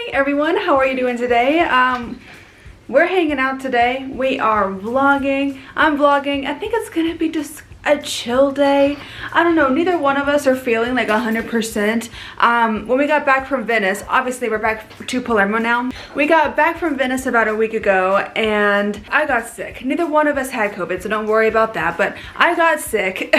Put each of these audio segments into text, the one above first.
morning, everyone. How are you doing today? We're hanging out today. We are vlogging. I'm vlogging. I think it's gonna be just a chill day. I don't know, neither one of us are feeling like 100%. When we got back from Venice, obviously we're back to Palermo now. We got back from Venice about a week ago and I got sick. Neither one of us had COVID, so don't worry about that, but I got sick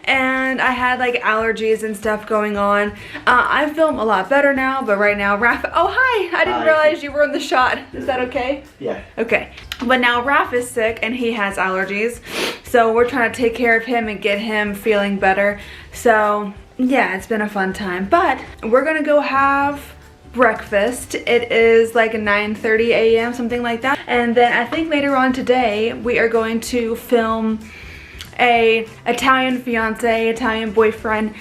and I had like allergies and stuff going on. I feel a lot better now, but right now Raph, oh hi, I didn't realize you were in the shot. Is that okay? Yeah. Okay, but now Raph is sick and he has allergies, so we're trying to take care of him and get him feeling better. So yeah, it's been a fun time, but we're gonna go have breakfast. It is like 9:30 a.m. something like that, and then I think later on today we are going to film a Italian fiance, Italian boyfriend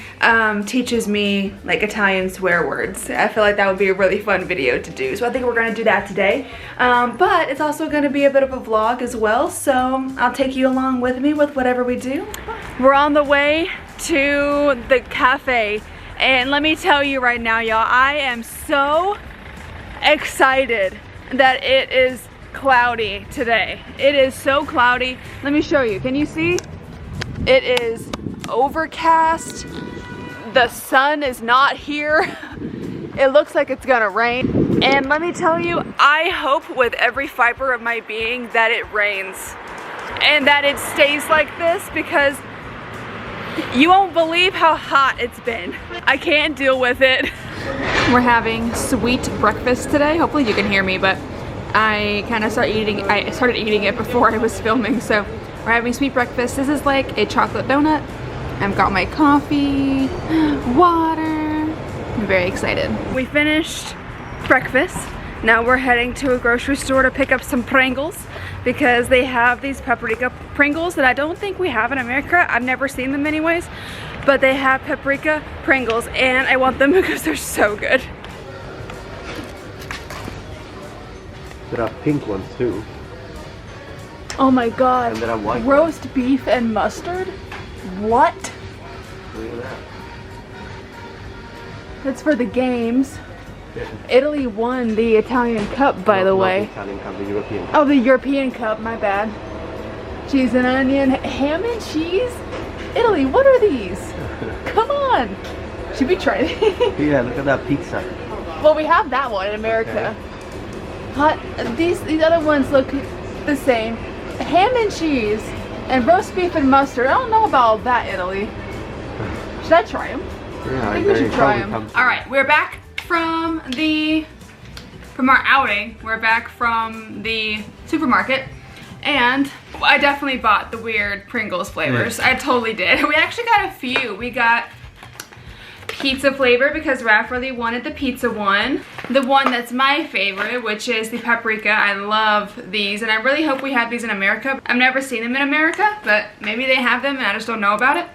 teaches me like Italian swear words. I feel like that would be a really fun video to do, so I think we're gonna do that today. But it's also gonna be a bit of a vlog as well, so I'll take you along with me with whatever we do. We're on the way to the cafe, and let me tell you right now, y'all, I am so excited that it is cloudy today. It is so cloudy. Let me show you. Can you see? It is overcast. The sun is not here. It looks like it's gonna rain. And let me tell you, I hope with every fiber of my being that it rains and that it stays like this, because you won't believe how hot it's been. I can't deal with it. We're having sweet breakfast today. Hopefully you can hear me, but I kind of started eating it before I was filming, so we're having sweet breakfast. This is like a chocolate donut. I've got my coffee, water. I'm very excited. We finished breakfast. Now we're heading to a grocery store to pick up some Pringles, because they have these paprika Pringles that I don't think we have in America. I've never seen them anyways, but they have paprika Pringles and I want them because they're so good. There are pink ones too. Oh my god, And there are white roast beef and mustard? What? Look at that. That's for the games. Yeah. Italy won the Italian Cup, by the way. Not the Italian Cup, the European Cup. Oh, the European Cup, my bad. Cheese and onion, ham and cheese? Italy, what are these? Come on. Should we try these? Yeah, look at that pizza. Well, we have that one in America. Hot. These other ones look the same. Ham and cheese and roast beef and mustard. I don't know about that, Italy. Should I try them? Yeah, I think we should try them. All right, we're back from our outing. We're back from the supermarket, and I definitely bought the weird Pringles flavors. Yeah. I totally did. We actually got a few. We got pizza flavor because Raph really wanted the pizza one. The one that's my favorite, which is the paprika. I love these, and I really hope we have these in America. I've never seen them in America, but maybe they have them and I just don't know about it.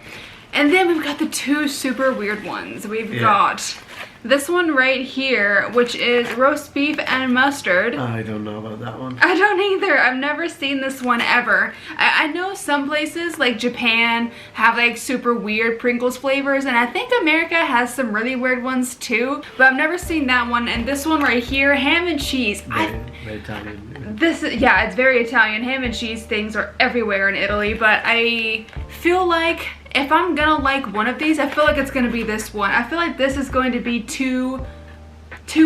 And then we've got the two super weird ones. We've got this one right here, which is roast beef and mustard. I don't know about that one. I don't either. I've never seen this one ever. I know some places like Japan have like super weird Pringles flavors, and I think America has some really weird ones too, but I've never seen that one. And this one right here, ham and cheese. Very Italian. Yeah, it's very Italian. Ham and cheese things are everywhere in Italy, but I feel like if I'm gonna like one of these, I feel like it's gonna be this one. I feel like this is going to be too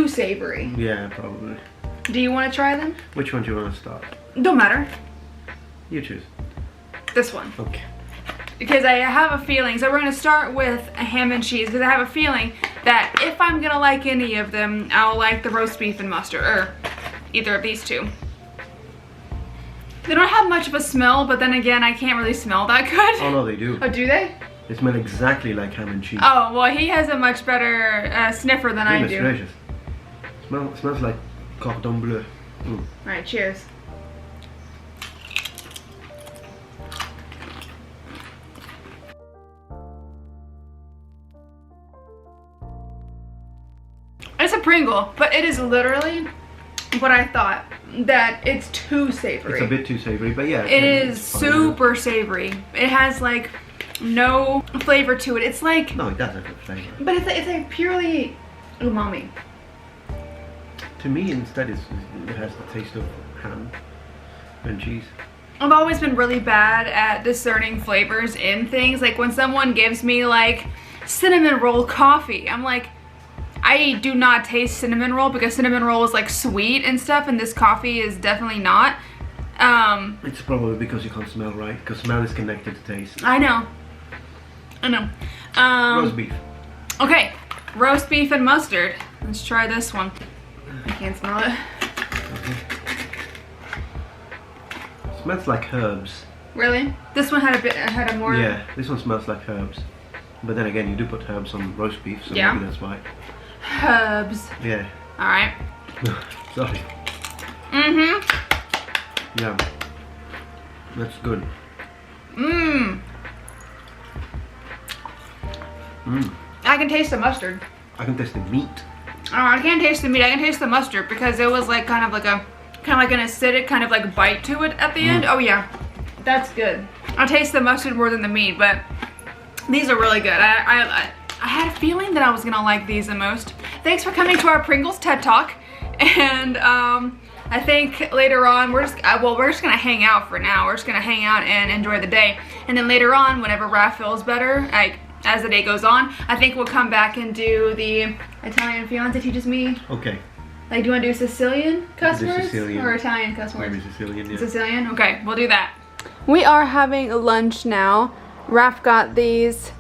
savory. Yeah, probably. Do you want to try them? Which one do you want to start? Don't matter. You choose. This one. Okay. Because I have a feeling, so we're gonna start with a ham and cheese, because I have a feeling that if I'm gonna like any of them, I'll like the roast beef and mustard, or either of these two. They don't have much of a smell, but then again, I can't really smell that good. Oh no, they do. Oh, do they? They smell exactly like ham and cheese. Oh, well, he has a much better sniffer than I do. Delicious. Smells like cordon bleu. Mm. Alright, cheers. It's a Pringle, but it is literally what I thought, that it's too savory. It's a bit too savory, but yeah. It is super savory. It has like no flavor to it. It's like, no, it does have a flavor. but it's like purely umami. To me, instead, it has the taste of ham and cheese. I've always been really bad at discerning flavors in things. Like when someone gives me like cinnamon roll coffee, I'm like, I do not taste cinnamon roll because cinnamon roll is like sweet and stuff, and this coffee is definitely not. It's probably because you can't smell right, because smell is connected to taste. I know. Roast beef. Okay, roast beef and mustard. Let's try this one. I can't smell it. Okay. Smells like herbs. Really? This one had a more... Yeah, this one smells like herbs. But then again, you do put herbs on roast beef, so yeah, maybe that's why. Herbs. Yeah. Alright. Sorry. Yeah. That's good. I can taste the mustard. I can taste the meat. Oh, I can't taste the meat. I can taste the mustard because it was like kind of like an acidic kind of like bite to it at the end. Oh yeah, that's good. I taste the mustard more than the meat, but these are really good. I had a feeling that I was gonna like these the most. Thanks for coming to our Pringles TED Talk, and I think later on we're just gonna hang out for now. We're just gonna hang out and enjoy the day, and then later on, whenever Raph feels better, like as the day goes on, I think we'll come back and do the Italian fiance teaches me. Okay. Like, do you want to do Sicilian cuss words Sicilian. or Italian cuss words? Maybe Sicilian, yeah. Sicilian? Okay, we'll do that. We are having lunch now. Raph got these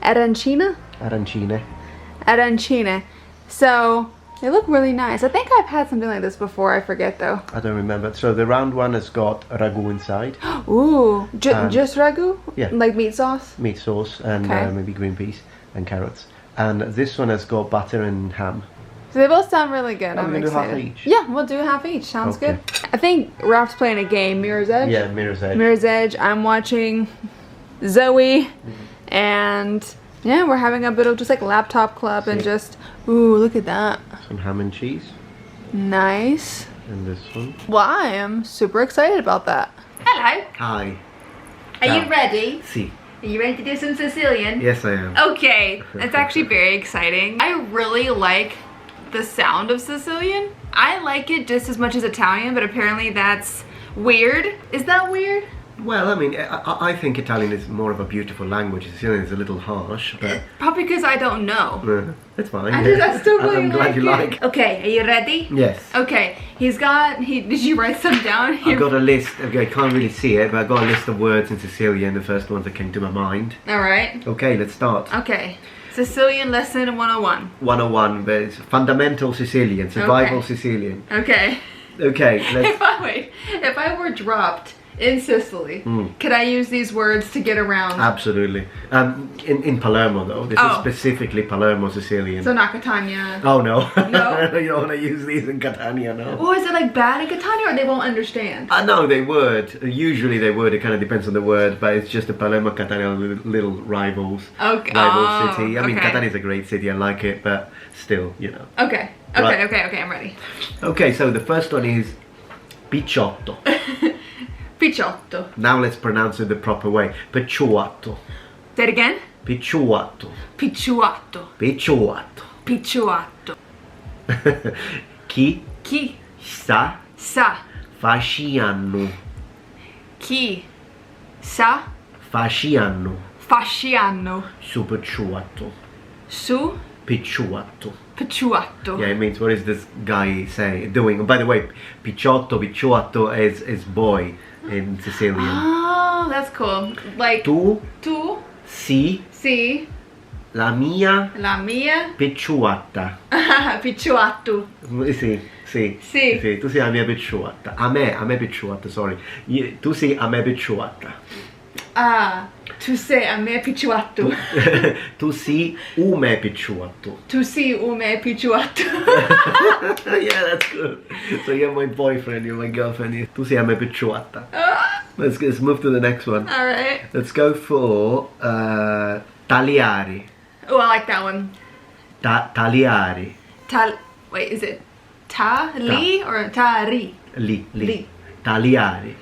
arancina? Arancine. So, they look really nice. I think I've had something like this before. I forget though. I don't remember. So the round one has got ragu inside. Ooh, just ragu? Yeah. Like meat sauce? Meat sauce and maybe green peas and carrots. And this one has got butter and ham. So they both sound really good. I'm excited. Do half each? Yeah, we'll do half each. Sounds good. I think Raph's playing a game, Mirror's Edge. Yeah, Mirror's Edge. Mirror's Edge. I'm watching Zoe, and yeah, we're having a bit of just like laptop club and just, ooh, look at that. Some ham and cheese. Nice. And this one. Well, I am super excited about that. Hello. Hi. Are you ready? Si. Are you ready to do some Sicilian? Yes, I am. Okay, that's actually very exciting. I really like the sound of Sicilian. I like it just as much as Italian, but apparently that's weird. Is that weird? Well, I mean, I think Italian is more of a beautiful language. Sicilian is a little harsh, but... Probably because I don't know. That's fine. I still really I'm glad you like. Okay, are you ready? Yes. Okay, did you write some down here? I've got a list. Okay, I can't really see it, but I've got a list of words in Sicilian, the first ones that came to my mind. Alright. Okay, let's start. Okay. Sicilian lesson 101. 101, but it's fundamental Sicilian, survival Sicilian. Okay. Okay, let's... If I were dropped in Sicily, could I use these words to get around? Absolutely. In Palermo though, this is specifically Palermo Sicilian. So not Catania. Oh no. No? You don't want to use these in Catania, no. Oh, is it like bad in Catania or they won't understand? No, they would. Usually they would. It kind of depends on the word, but it's just the Palermo Catania little rivals. Okay. Rival city. I mean, Catania is a great city. I like it, but still, you know. Okay. Right. Okay. I'm ready. Okay, so the first one is picciotto. Picciotto. Now let's pronounce it the proper way. Picciotto. Say it again. Picciotto. Picciotto. Picciotto. Picciotto. Chi sta fasciando. Chi sta fasciando. Su picciotto. Su Picciotto. Picciotto. Yeah, it means what is this guy doing? By the way, picciotto is boy in Sicilian. Oh, that's cool. Like Tu si la mia picciotta. Picciotto. Sì, tu sei la mia picciotta. A me picciotta, sorry. Tu sei a me picciotta. Ah, tu sei a me picciotto. Tu sei un me picciotta. Tu sei un me picciotta. Yeah, that's good. So you're my boyfriend, you're my girlfriend. Tu sei a me picciotta. Let's move to the next one. Alright. Let's go for tagliare. Oh, I like that one. Tagliare. Wait, is it ta-li or ta-ri? Li. Tagliare.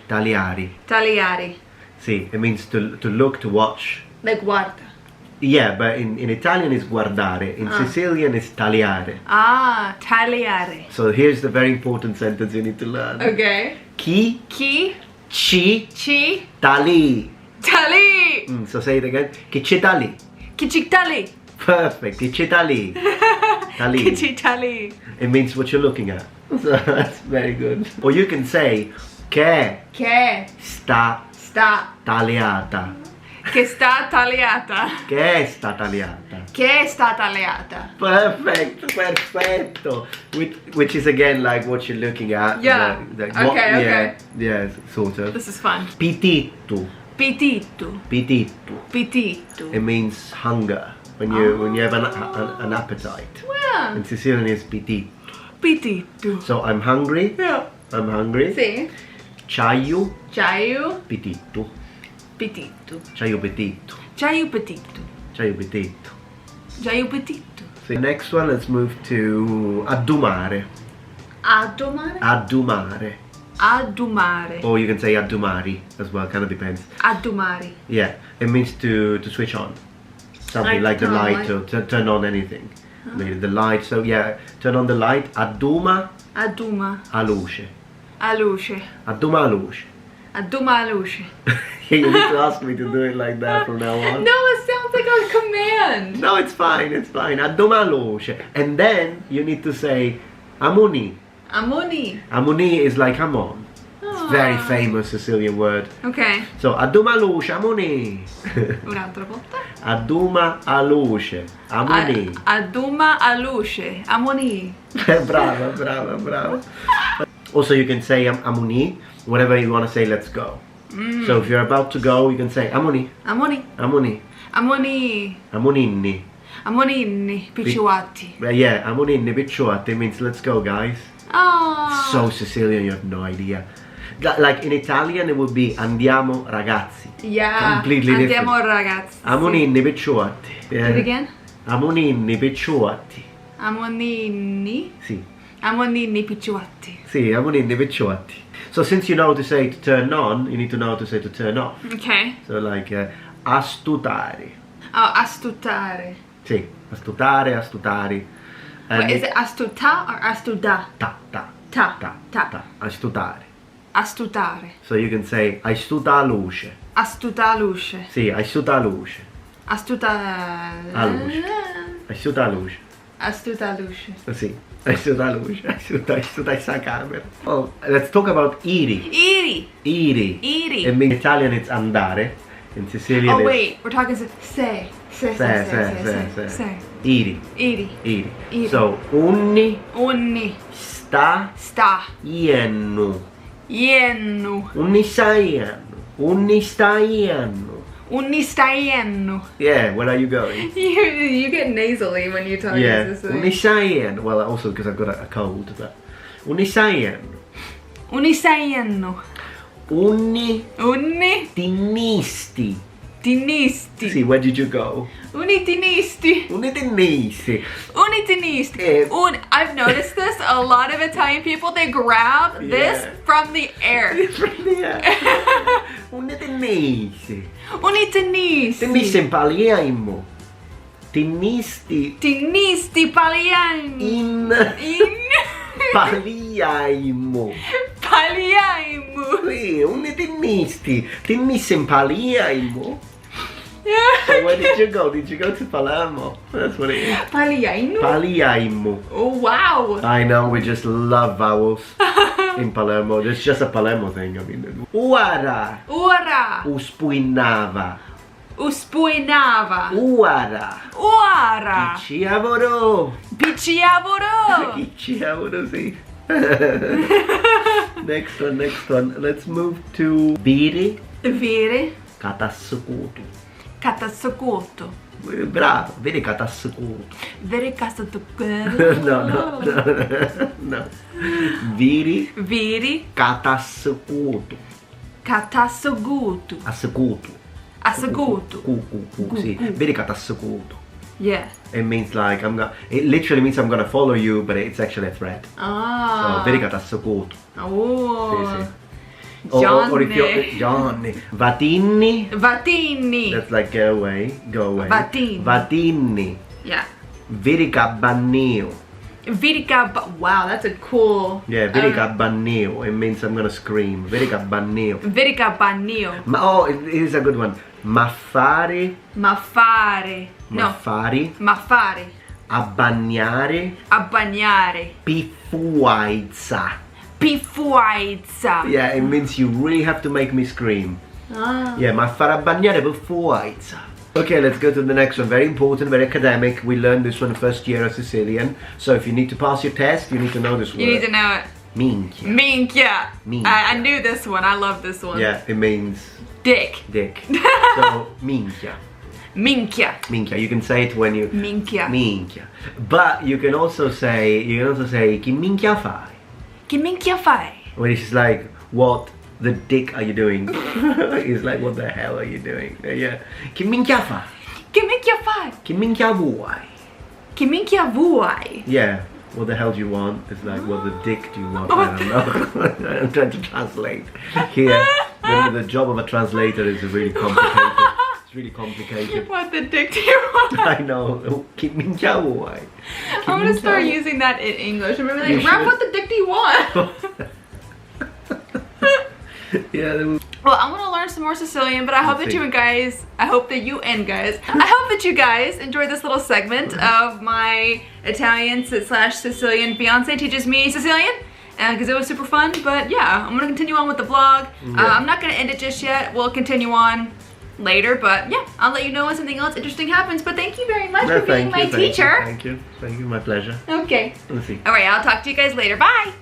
Tagliare. Sì, it means to look, to watch. Like guarda. Yeah, but in Italian it's guardare. In Sicilian it's tagliare. Ah, tagliare. So here's the very important sentence you need to learn. Okay. Chi Chi ci tali. tali. So say it again. Chi ci tali. Chi ci tali. Perfect. Chi ci tali. Tali. Chi ci tali. It means what you're looking at. So that's very good. Or you can say che sta tagliata. Che sta tagliata. Che sta tagliata. Che sta tagliata. Perfetto. Which is again like what you're looking at. Yeah. Okay. Yeah, sort of. This is fun. Pitito. Pitito. It means hunger. When you have an appetite. Yeah. In Sicilian it's pitito. Pitito. So I'm hungry. Yeah. I'm hungry. Sì. C'hai Pitito. C'hai petito. C'hai petito. So next one, let's move to addumare. Addumare. Or you can say addumari as well, kind of depends. Addumari. Yeah, it means to switch on. Something like the light or turn on anything. Maybe the light, so yeah, turn on the light. Adduma a luce. Adduma a luce. You need to ask me to do it like that from now on. No, it sounds like a command. No, it's fine. Adduma a luce. And then you need to say amuni. Amuni is like come on. It's a very famous Sicilian word. Okay. So adduma a luce, amuni. Un'altra volta. Adduma a luce, amuni. Adduma a luce, amoni. Brava. Also you can say amuni, whenever you want to say let's go. So if you're about to go, you can say amuni. Amoninni, picciuati. Yeah, amoninni, picciuati means let's go guys. Oh. So Sicilian, you have no idea. Like in Italian it would be andiamo ragazzi. Yeah. Completely different. Andiamo ragazzi. Amoninni, picciuati. Yeah. Do it again. Amoninni, picciuati. Amoninni. Sì. Amoninni, picciuati. Sì, amoninni, picciuati. So since you know how to say to turn on, you need to know how to say to turn off. Okay. So like astutare. Oh, astutare. Sì, astutari. Wait, is it astuta or astuda? Ta. Astutare. So you can say astuta a luce. Astuta a luce. Sì, astuta a luce. Astuta a luce. Astuta a luce. Astuta a luce. Sì, astuta a luce. Astuta sta camera. Oh, let's talk about iri. Iri. In Italian it's andare. In Sicilian it's... Oh wait, we're talking say. Iri. So, unni. Sta. Iennu. Unni staiennu. Yeah, where are you going? You get nasally when you talk this way. Unni staiennu. Well, also because I've got a cold, but unni staiennu. Unni tinnisti. See, where did you go? Unitinisti. I've noticed this. A lot of Italian people, they grab this from the air. Unitinisti. Unitinisti. Paliaimo. Tinnisti. Paliaimo. In. Paliaimo. Sì, unitinisti. Tinnisti in Paliaimo. So where did you go? Did you go to Palermo? That's what it is. Paliaimo. Oh wow. I know, we just love vowels in Palermo. It's just a Palermo thing, I mean. Uara. Uspuinava. Uara. Picciavoro, sì. Next one. Let's move to viri. Catassucuto. Bravo, vedi catassucuto. No. Viri. Catassucuto. Assecuto. Sì. Vedi catassucuto. Yeah. It means like it literally means I'm gonna follow you, but it's actually a threat. Ah. So vedi catassucuto. Oh. Sì. Or if you're Johnny. Vatini. Vatini. That's like get away, go away. Vatini. Vatini. Yeah. Viricabannio. Wow, that's a cool. Yeah, viricabannio. It means I'm gonna scream. Viricabannio. Viricabannio. Oh, it is a good one. Maffare. Maffare. Maffari. No. Maffare. Abbagnare. Abbagnare. Pifuaizza. Pifuaizza. Yeah, it means you really have to make me scream. Ah. Yeah, ma fare abbagnare pifuaizza. Okay, let's go to the next one. Very important, very academic. We learned this one first year of Sicilian. So if you need to pass your test, you need to know this word. You need to know it. Minchia. Minchia. Minchia. I knew this one. I love this one. Yeah, it means dick. Dick. So minchia. Minchia. Minchia. You can say it when you minchia. Minchia. But you can also say chi minchia fai. Che minchia fai? When it's like, what the dick are you doing? It's like, what the hell are you doing? Yeah. Che minchia fai? Che minchia fai? Che minchia vuoi? Che minchia vuoi? Yeah. What the hell do you want? It's like, what the dick do you want? I don't know. I'm trying to translate here. The job of a translator is really complicated. It's really complicated. What the dick do you want? I know. Che minchia vuoi? I'm gonna start using that in English. I'm gonna be like, Raph, what the dick do you want? Yeah. Well, I want to learn some more Sicilian, but I hope that you guys enjoyed this little segment of my Italian / Sicilian fiance teaches me Sicilian. Because it was super fun, but yeah, I'm gonna continue on with the vlog. Yeah. I'm not gonna end it just yet. We'll continue on later, but yeah, I'll let you know when something else interesting happens. But thank you very much for being my teacher. Thank you, my pleasure. Okay. Let's see. All right, I'll talk to you guys later. Bye.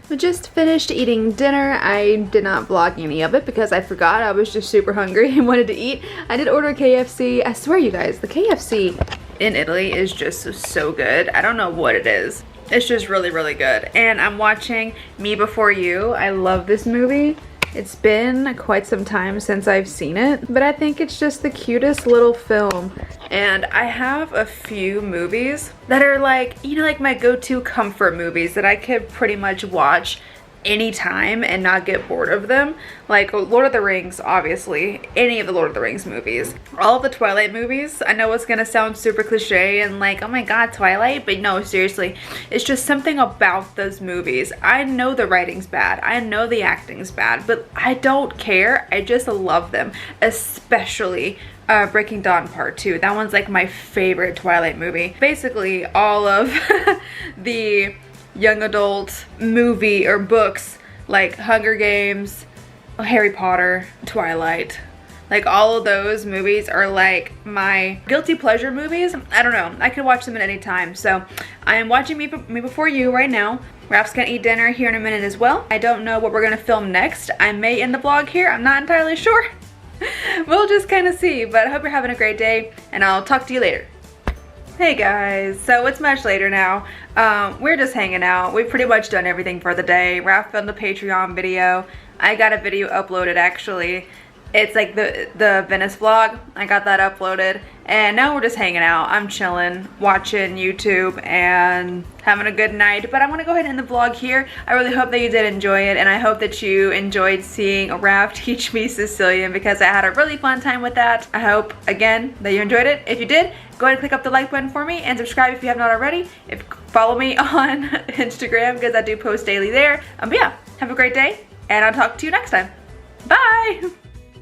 We just finished eating dinner. I did not vlog any of it because I forgot. I was just super hungry and wanted to eat. I did order KFC. I swear, you guys, the KFC in Italy is just so good. I don't know what it is. It's just really, really good. And I'm watching Me Before You. I love this movie. It's been quite some time since I've seen it, but I think it's just the cutest little film. And I have a few movies that are like, you know, like my go-to comfort movies that I could pretty much watch anytime and not get bored of them. Like Lord of the Rings, obviously, any of the Lord of the Rings movies. All of the Twilight movies. I know it's gonna sound super cliche and like, oh my god, Twilight, but no, seriously, it's just something about those movies. I know the writing's bad, I know the acting's bad, but I don't care. I just love them, especially Breaking Dawn Part 2. That one's like my favorite Twilight movie. Basically, all of the young adult movie or books like Hunger Games, Harry Potter, Twilight, like all of those movies are like my guilty pleasure movies. I don't know, I could watch them at any time. So I am watching Me Before You right now. Raph's gonna eat dinner here in a minute as well. I don't know what we're gonna film next. I may end the vlog here, I'm not entirely sure. We'll just kind of see, but I hope you're having a great day and I'll talk to you later. Hey guys, so it's much later now. We're just hanging out. We've pretty much done everything for the day. Raph filmed a Patreon video. I got a video uploaded actually. It's like the Venice vlog. I got that uploaded. And now we're just hanging out. I'm chilling, watching YouTube and having a good night. But I want to go ahead and end the vlog here. I really hope that you did enjoy it. And I hope that you enjoyed seeing Raph teach me Sicilian because I had a really fun time with that. I hope, again, that you enjoyed it. If you did, go ahead and click up the like button for me and subscribe if you have not already. Follow me on Instagram because I do post daily there. But yeah, have a great day and I'll talk to you next time. Bye!